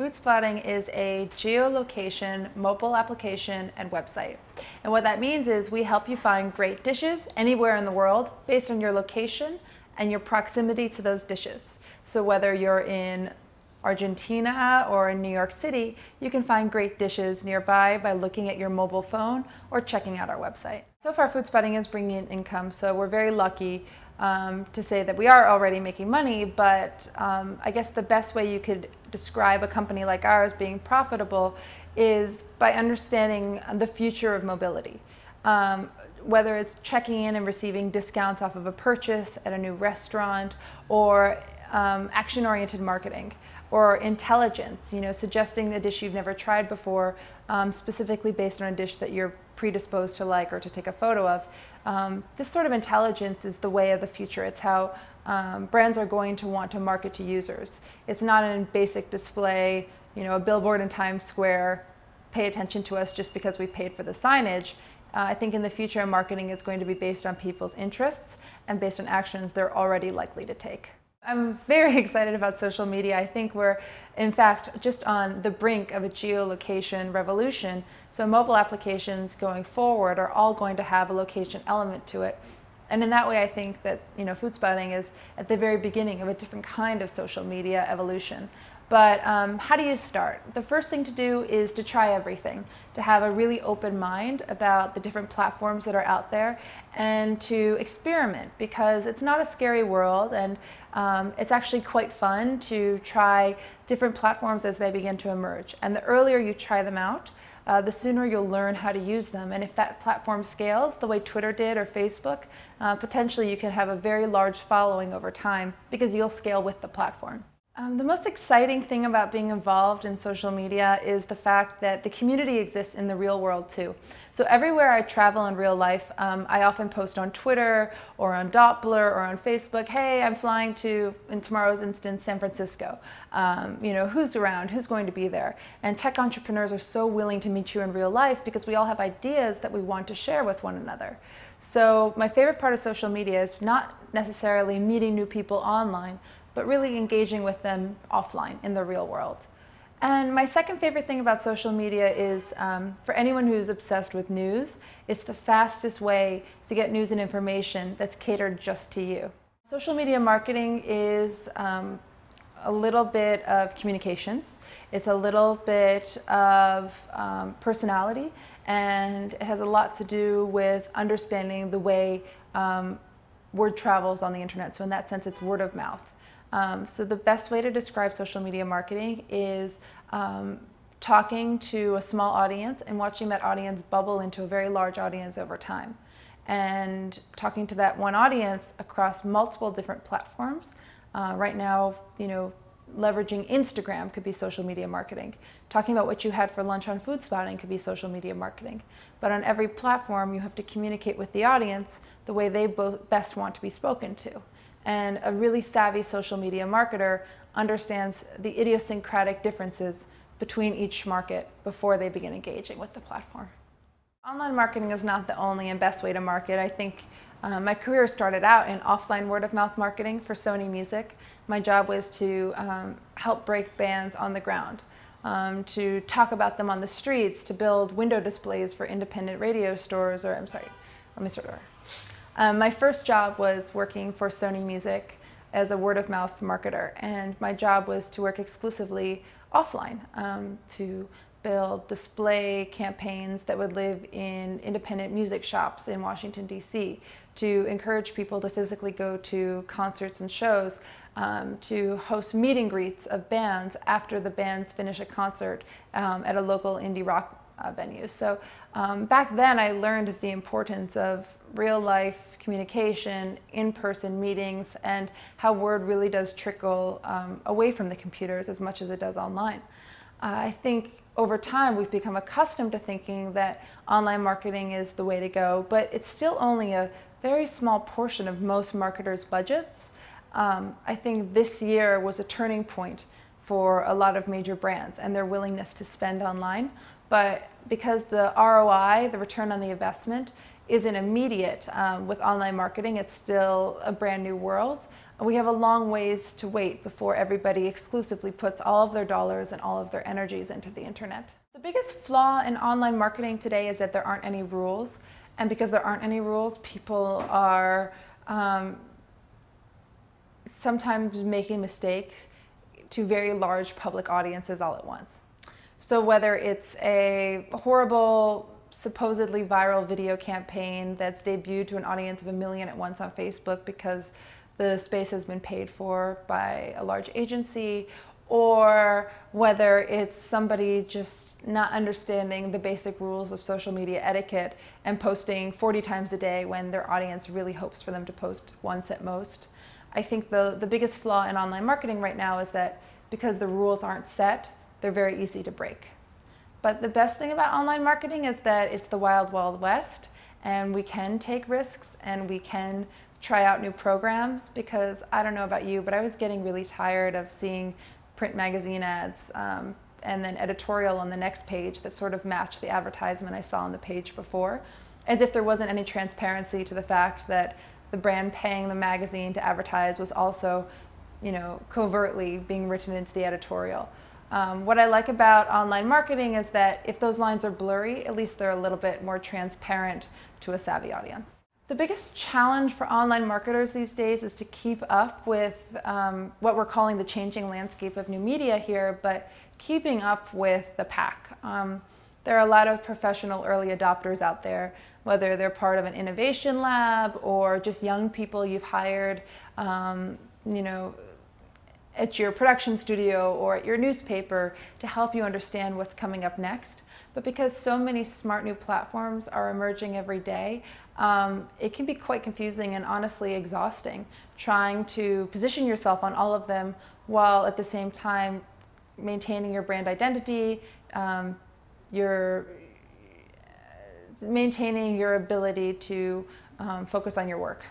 FoodSpotting is a geolocation mobile application and website. And what that means is we help you find great dishes anywhere in the world based on your location and your proximity to those dishes. So whether you're in Argentina or in New York City, you can find great dishes nearby by looking at your mobile phone or checking out our website. So far, FoodSpotting is bringing in income, so we're very lucky to say that we are already making money, but I guess the best way you could describe a company like ours being profitable is by understanding the future of mobility. Whether it's checking in and receiving discounts off of a purchase at a new restaurant, or action-oriented marketing, or intelligence, suggesting a dish you've never tried before, specifically based on a dish that you're predisposed to like or to take a photo of. This sort of intelligence is the way of the future. It's how brands are going to want to market to users. It's not a basic display, a billboard in Times Square, pay attention to us just because we paid for the signage. I think in the future, marketing is going to be based on people's interests and based on actions they're already likely to take. I'm very excited about social media. I think we're, in fact, just on the brink of a geolocation revolution. So mobile applications going forward are all going to have a location element to it. And in that way, I think that FoodSpotting is at the very beginning of a different kind of social media evolution. But how do you start? The first thing to do is to try everything, to have a really open mind about the different platforms that are out there, and to experiment, because it's not a scary world, and it's actually quite fun to try different platforms as they begin to emerge. And the earlier you try them out, the sooner you'll learn how to use them. And if that platform scales the way Twitter did or Facebook, potentially you can have a very large following over time because you'll scale with the platform. The most exciting thing about being involved in social media is the fact that the community exists in the real world too. So everywhere I travel in real life, I often post on Twitter or on Doppler or on Facebook, hey, I'm flying to, in tomorrow's instance, San Francisco. Who's around? Who's going to be there? And tech entrepreneurs are so willing to meet you in real life because we all have ideas that we want to share with one another. So my favorite part of social media is not necessarily meeting new people online, but really engaging with them offline in the real world. And my second favorite thing about social media is, for anyone who's obsessed with news, it's the fastest way to get news and information that's catered just to you. Social media marketing is a little bit of communications, it's a little bit of personality, and it has a lot to do with understanding the way word travels on the internet. So in that sense, it's word of mouth. So the best way to describe social media marketing is talking to a small audience and watching that audience bubble into a very large audience over time. And talking to that one audience across multiple different platforms. Right now, leveraging Instagram could be social media marketing. Talking about what you had for lunch on FoodSpotting could be social media marketing. But on every platform, you have to communicate with the audience the way they best want to be spoken to. And a really savvy social media marketer understands the idiosyncratic differences between each market before they begin engaging with the platform. Online marketing is not the only and best way to market. I think my career started out in offline word-of-mouth marketing for Sony Music. My job was to help break bands on the ground, to talk about them on the streets, to build window displays for independent radio stores, or let me start over. My first job was working for Sony Music as a word-of-mouth marketer, and my job was to work exclusively offline, to build display campaigns that would live in independent music shops in Washington, D.C., to encourage people to physically go to concerts and shows, to host meet and greets of bands after the bands finish a concert at a local indie rock venue. So back then I learned the importance of real-life communication, in-person meetings, and how word really does trickle away from the computers as much as it does online. I think over time we've become accustomed to thinking that online marketing is the way to go, but it's still only a very small portion of most marketers' budgets. I think this year was a turning point for a lot of major brands and their willingness to spend online. But because the ROI, the return on the investment, isn't immediate with online marketing, it's still a brand new world. We have a long ways to wait before everybody exclusively puts all of their dollars and all of their energies into the internet. The biggest flaw in online marketing today is that there aren't any rules. And because there aren't any rules, people are sometimes making mistakes to very large public audiences all at once. So whether it's a horrible, supposedly viral video campaign that's debuted to an audience of 1 million at once on Facebook because the space has been paid for by a large agency, or whether it's somebody just not understanding the basic rules of social media etiquette and posting 40 times a day when their audience really hopes for them to post once at most. I think the biggest flaw in online marketing right now is that because the rules aren't set, they're very easy to break. But the best thing about online marketing is that it's the wild, wild west, and we can take risks and we can try out new programs, because I don't know about you, but I was getting really tired of seeing print magazine ads and then editorial on the next page that sort of matched the advertisement I saw on the page before, as if there wasn't any transparency to the fact that the brand paying the magazine to advertise was also, covertly being written into the editorial. What I like about online marketing is that if those lines are blurry, at least they're a little bit more transparent to a savvy audience. The biggest challenge for online marketers these days is to keep up with what we're calling the changing landscape of new media here, but keeping up with the pack. There are a lot of professional early adopters out there, whether they're part of an innovation lab or just young people you've hired, at your production studio or at your newspaper to help you understand what's coming up next. But because so many smart new platforms are emerging every day, it can be quite confusing and honestly exhausting trying to position yourself on all of them while at the same time maintaining your brand identity, maintaining your ability to focus on your work.